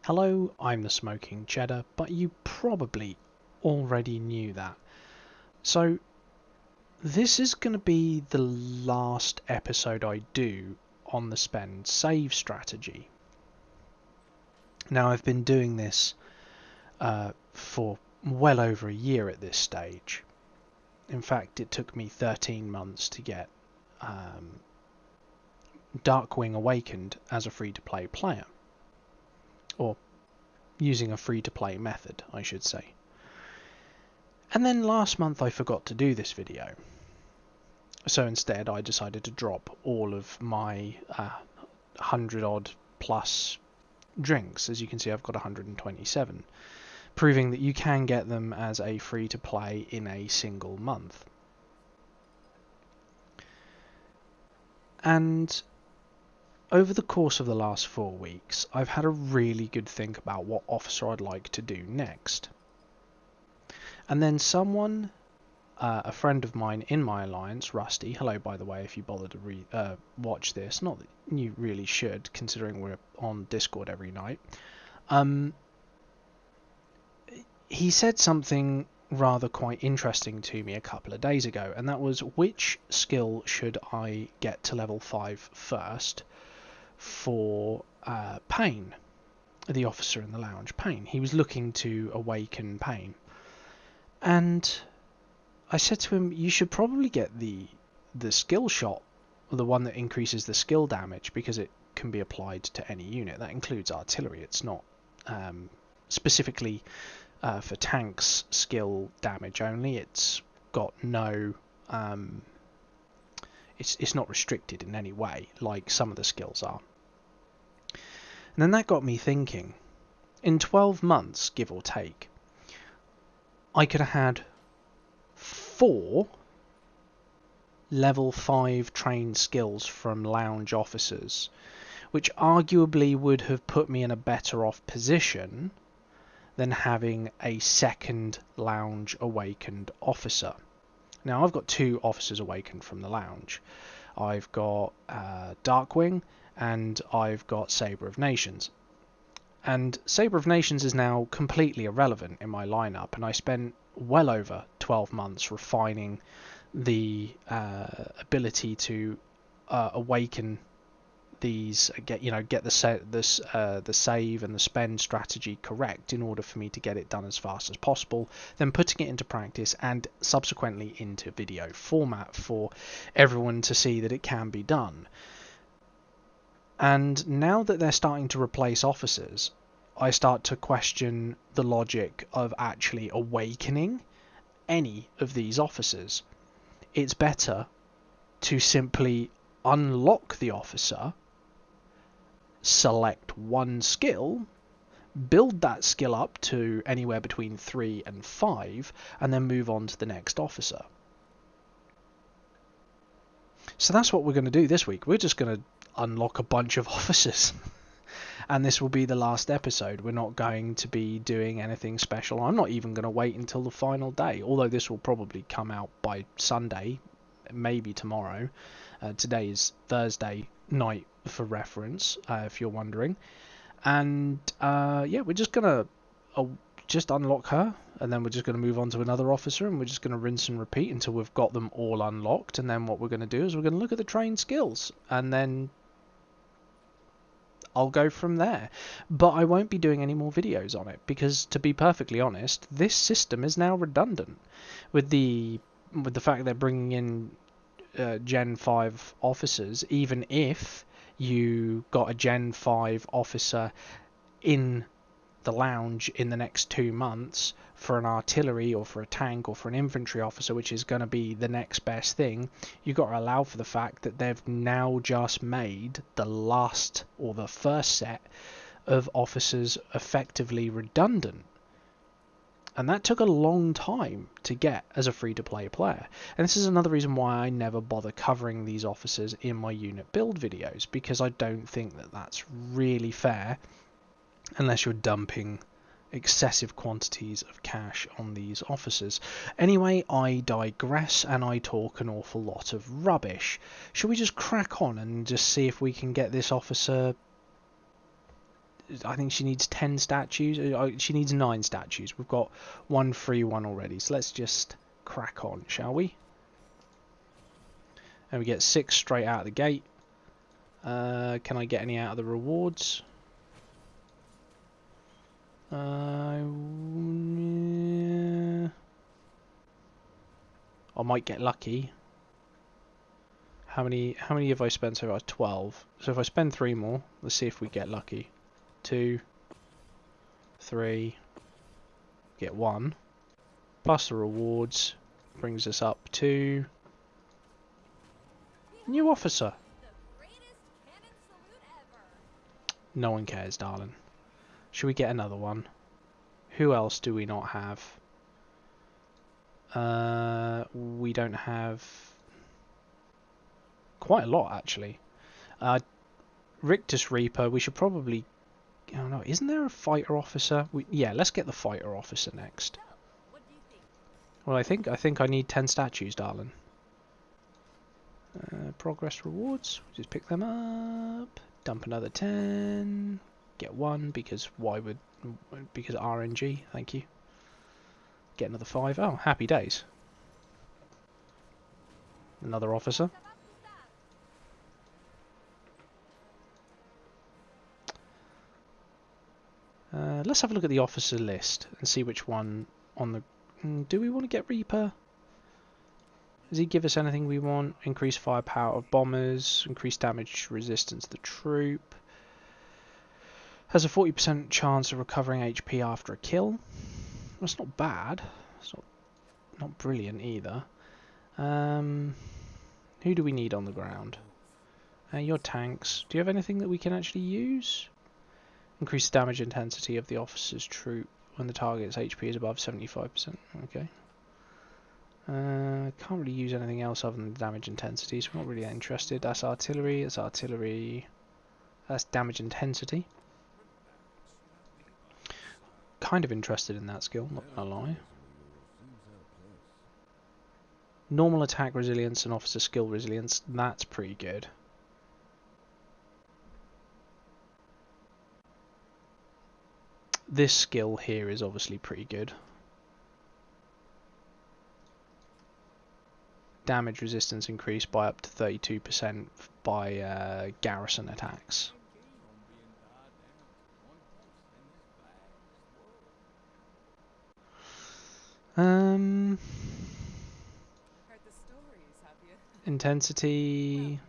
Hello, I'm the Smoking Cheddar, but you probably already knew that. So, this is going to be the last episode I do on the spend save strategy. Now, I've been doing this for well over a year at this stage. In fact, it took me 13 months to get Darkwing Awakened as a free-to-play player. Or using a free-to-play method, I should say. And then last month I forgot to do this video. So instead I decided to drop all of my 100 odd plus drinks. As you can see, I've got 127, proving that you can get them as a free-to-play in a single month. And over the course of the last 4 weeks, I've had a really good think about what officer I'd like to do next. And then someone, a friend of mine in my alliance, Rusty, hello by the way if you bother to watch this, not that you really should considering we're on Discord every night, he said something rather quite interesting to me a couple of days ago, and that was, which skill should I get to level 5 first for Pain, the officer in the lounge, Pain. He was looking to awaken Pain. And I said to him, you should probably get the skill shot, the one that increases the skill damage, because it can be applied to any unit. That includes artillery. It's not specifically for tanks skill damage only. It's got no... it's not restricted in any way, like some of the skills are. And then that got me thinking. In 12 months, give or take, I could have had 4 level 5 trained skills from lounge officers, which arguably would have put me in a better off position than having a second lounge awakened officer. Now, I've got 2 officers awakened from the lounge. I've got Darkwing and I've got Saber of Nations. And Saber of Nations is now completely irrelevant in my lineup, and I spent well over 12 months refining the ability to awaken these, get the save and the spend strategy correct in order for me to get it done as fast as possible, then putting it into practice and subsequently into video format for everyone to see that it can be done. And now that they're starting to replace officers, I start to question the logic of actually awakening any of these officers. It's better to simply unlock the officer, select one skill, build that skill up to anywhere between 3 and 5, and then move on to the next officer. So that's what we're going to do this week. We're just going to unlock a bunch of officers. And this will be the last episode. We're not going to be doing anything special. I'm not even going to wait until the final day, although this will probably come out by Sunday, maybe tomorrow. Today is Thursday night for reference, if you're wondering. And yeah, we're just going to just unlock her, and then we're just going to move on to another officer, and we're just going to rinse and repeat until we've got them all unlocked. And then what we're going to do is we're going to look at the trained skills, and then I'll go from there. But I won't be doing any more videos on it, because to be perfectly honest, this system is now redundant with the fact they're bringing in Gen 5 officers. Even if you got a Gen 5 officer in the lounge in the next 2 months for an artillery or for a tank or for an infantry officer, which is going to be the next best thing, you've got to allow for the fact that they've now just made the last or the first set of officers effectively redundant. And that took a long time to get as a free-to-play player. And this is another reason why I never bother covering these officers in my unit build videos, because I don't think that that's really fair unless you're dumping excessive quantities of cash on these officers. Anyway, I digress and I talk an awful lot of rubbish. Shall we just crack on and just see if we can get this officer I think she needs 10 statues. She needs 9 statues. We've got one free one already. So let's just crack on, shall we? And we get 6 straight out of the gate. Can I get any out of the rewards? Yeah. I might get lucky. How many have I spent so far? 12. So if I spend 3 more, let's see if we get lucky. 2, 3, get 1. Plus the rewards brings us up to new officer. No one cares, darling. Should we get another one? Who else do we not have? We don't have quite a lot actually. Rictus Reaper. We should probably. Oh no, isn't there a fighter officer? Yeah, let's get the fighter officer next. Well, I think I need 10 statues, darling. Progress rewards. Just pick them up. Dump another 10. Get 1 because why would? Because RNG. Thank you. Get another 5. Oh, happy days. Another officer. Let's have a look at the officer list and see which one on the... Do we want to get Reaper? Does he give us anything we want? Increase firepower of bombers, increase damage resistance to the troop. Has a 40% chance of recovering HP after a kill. That's not bad. It's not brilliant either. Who do we need on the ground? Your tanks. Do you have anything that we can actually use? Increase the damage intensity of the officer's troop when the target's HP is above 75%. Okay. Can't really use anything else other than the damage intensity, so we're not really interested. That's artillery. That's artillery. That's damage intensity. Kind of interested in that skill, not gonna lie. Normal attack resilience and officer skill resilience. That's pretty good. This skill here is obviously pretty good. Damage resistance increased by up to 32% by garrison attacks. Intensity.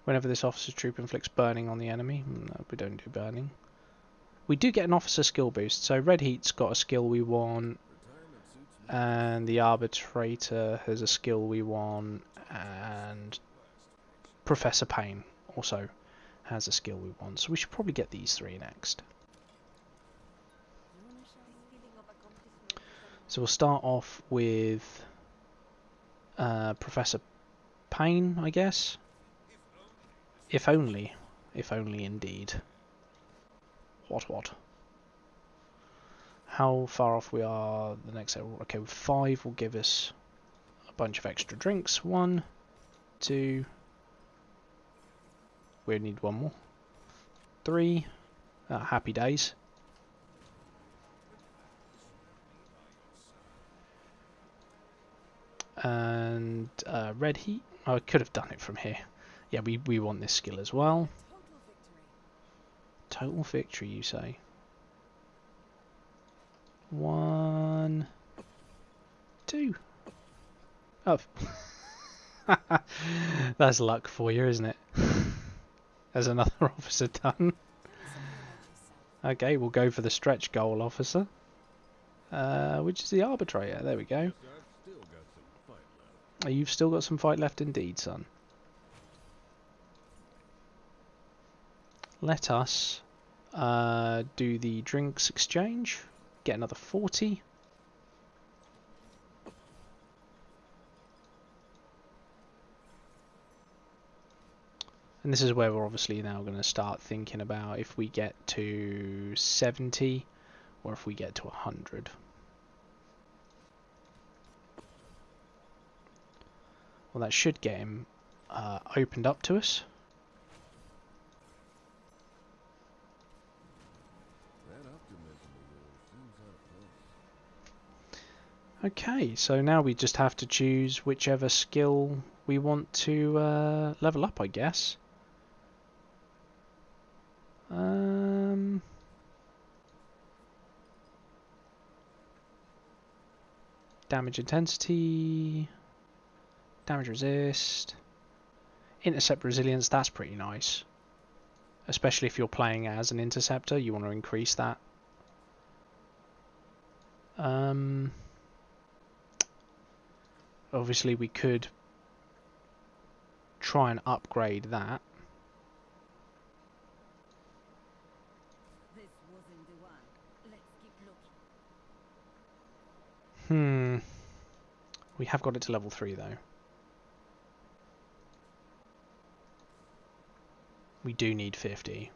Whenever this officer's troop inflicts burning on the enemy. No, we don't do burning. We do get an officer skill boost. So Red Heat's got a skill we want. And the Arbitrator has a skill we want. And Professor Payne also has a skill we want. So we should probably get these 3 next. So we'll start off with Professor Payne, I guess. If only indeed. What? How far off we are the next level? Okay, 5 will give us a bunch of extra drinks. 1, 2. We need 1 more. 3. Happy days. And Red Heat. Oh, I could have done it from here. Yeah, we want this skill as well. Total victory, you say? 1, 2. Oh. That's luck for you, isn't it? There's another officer done. Okay, we'll go for the stretch goal officer. Which is the arbitrator. There we go. Oh, you've still got some fight left indeed, son. Let us do the drinks exchange. Get another 40. And this is where we're obviously now going to start thinking about if we get to 70 or if we get to 100. Well, that should get him opened up to us. Okay, so now we just have to choose whichever skill we want to level up, I guess. Damage intensity, damage resist, intercept resilience, that's pretty nice. Especially if you're playing as an interceptor, you want to increase that. Obviously we could try and upgrade that. This wasn't the one. Let's keep looking. We have got it to level 3 though. We do need 50.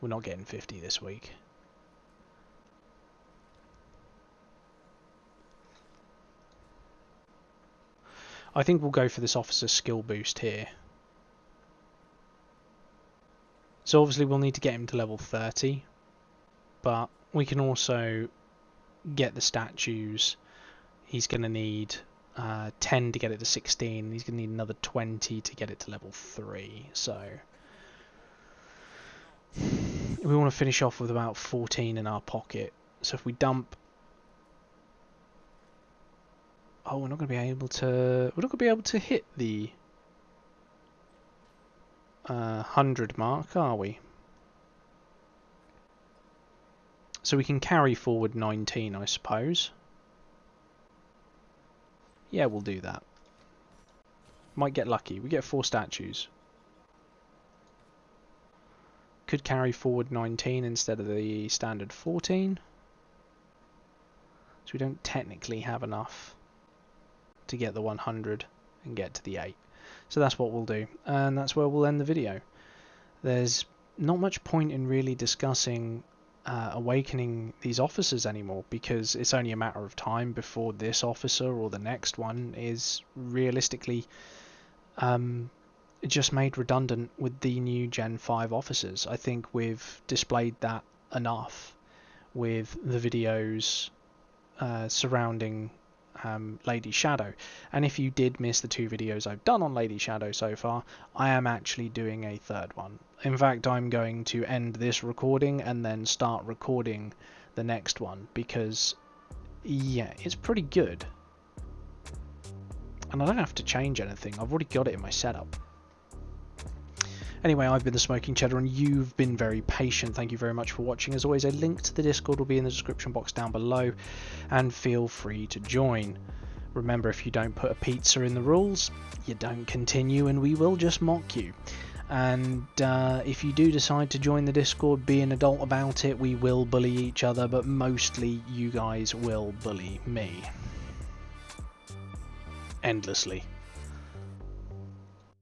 We're not getting 50 this week. I think we'll go for this officer skill boost here. So obviously we'll need to get him to level 30, but we can also get the statues. He's going to need 10 to get it to 16. He's going to need another 20 to get it to level 3. So we want to finish off with about 14 in our pocket. So if we dump... Oh, we're not going to be able to... We're not going to be able to hit the 100 mark, are we? So we can carry forward 19, I suppose. Yeah, we'll do that. Might get lucky. We get 4 statues. Could carry forward 19 instead of the standard 14. So we don't technically have enough to get the 100 and get to the 8. So that's what we'll do, and that's where we'll end the video. There's not much point in really discussing awakening these officers anymore, because it's only a matter of time before this officer or the next one is realistically just made redundant with the new Gen 5 officers. I think we've displayed that enough with the videos surrounding Lady Shadow. And if you did miss the 2 videos I've done on Lady Shadow so far, I am actually doing a 3rd one. In fact, I'm going to end this recording and then start recording the next one, because yeah, it's pretty good. And I don't have to change anything, I've already got it in my setup. Anyway, I've been the Smoking Cheddar and you've been very patient. Thank you very much for watching. As always, a link to the Discord will be in the description box down below, and feel free to join. Remember, if you don't put a pizza in the rules, you don't continue and we will just mock you. And if you do decide to join the Discord, be an adult about it. We will bully each other, but mostly you guys will bully me. Endlessly.